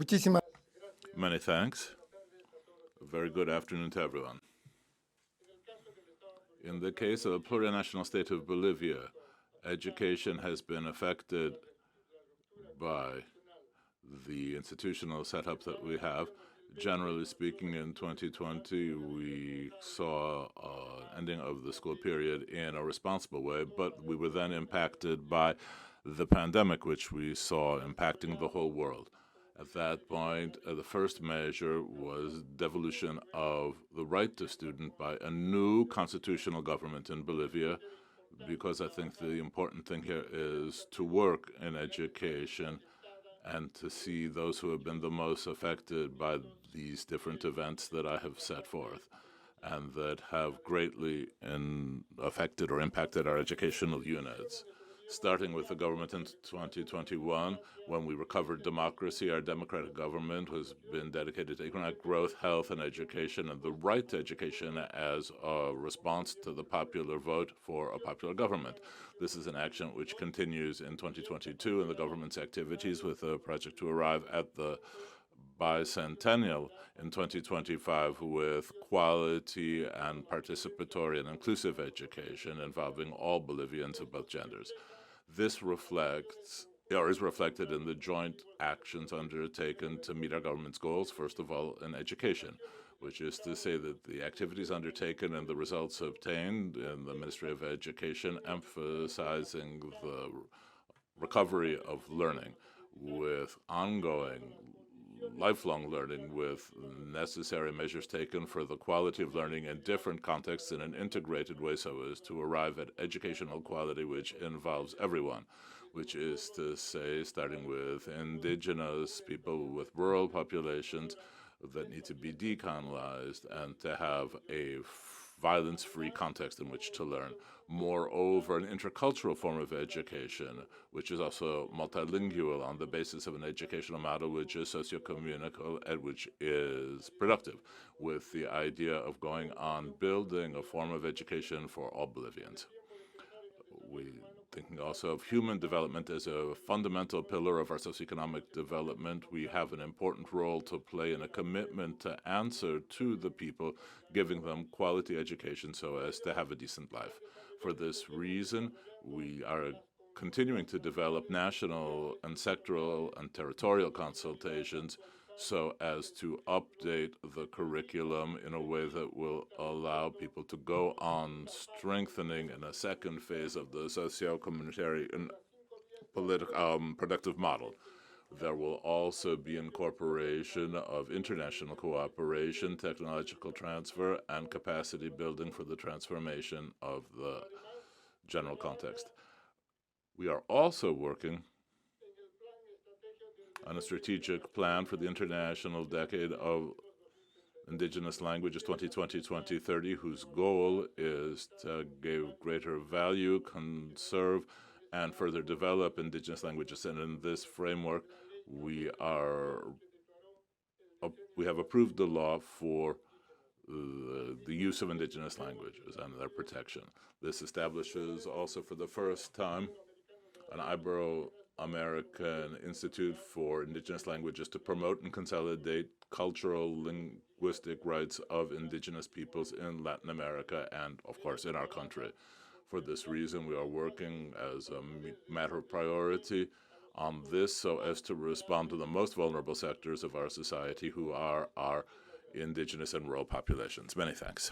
Muchísimas. Many thanks. A very good afternoon to everyone. In the case of the plurinational state of Bolivia, education has been affected by the institutional setup that we have. Generally speaking, in 2020, we saw an ending of the school period in a responsible way, but we were then impacted by the pandemic, which we saw impacting the whole world. At that point, the first measure was devolution of the right to student by a new constitutional government in Bolivia, because I think the important thing here is to work in education and to see those who have been the most affected by these different events that I have set forth and that have greatly affected or impacted our educational units. Starting with the government in 2021, when we recovered democracy, our democratic government has been dedicated to economic growth, health, and education, and the right to education as a response to the popular vote for a popular government. This is an action which continues in 2022 in the government's activities with a project to arrive at the bicentennial in 2025 with quality and participatory and inclusive education involving all Bolivians of both genders. This reflects or is reflected in the joint actions undertaken to meet our government's goals, first of all, in education, which is to say that the activities undertaken and the results obtained in the Ministry of Education emphasizing the recovery of learning with ongoing lifelong learning with necessary measures taken for the quality of learning in different contexts in an integrated way so as to arrive at educational quality which involves everyone, which is to say starting with indigenous people with rural populations that need to be decolonized and to have a violence-free context in which to learn. Moreover, an intercultural form of education, which is also multilingual on the basis of an educational model which is socio-communal and which is productive, with the idea of going on building a form of education for all Bolivians. We thinking also of human development as a fundamental pillar of our socioeconomic development. We have an important role to play in a commitment to answer to the people, giving them quality education so as to have a decent life. For this reason, we are continuing to develop national and sectoral and territorial consultations so as to update the curriculum in a way that will allow people to go on strengthening in a second phase of the socio-communitary and productive model. There will also be incorporation of international cooperation, technological transfer, and capacity building for the transformation of the general context. We are also working on a strategic plan for the International Decade of Indigenous Languages 2020-2030, whose goal is to give greater value, conserve, and further develop indigenous languages. And in this framework, we have approved the law for the use of indigenous languages and their protection. This establishes also for the first time an Ibero-American Institute for Indigenous Languages to promote and consolidate cultural linguistic rights of indigenous peoples in Latin America and, of course, in our country. For this reason, we are working as a matter of priority on this so as to respond to the most vulnerable sectors of our society who are our indigenous and rural populations. Many thanks.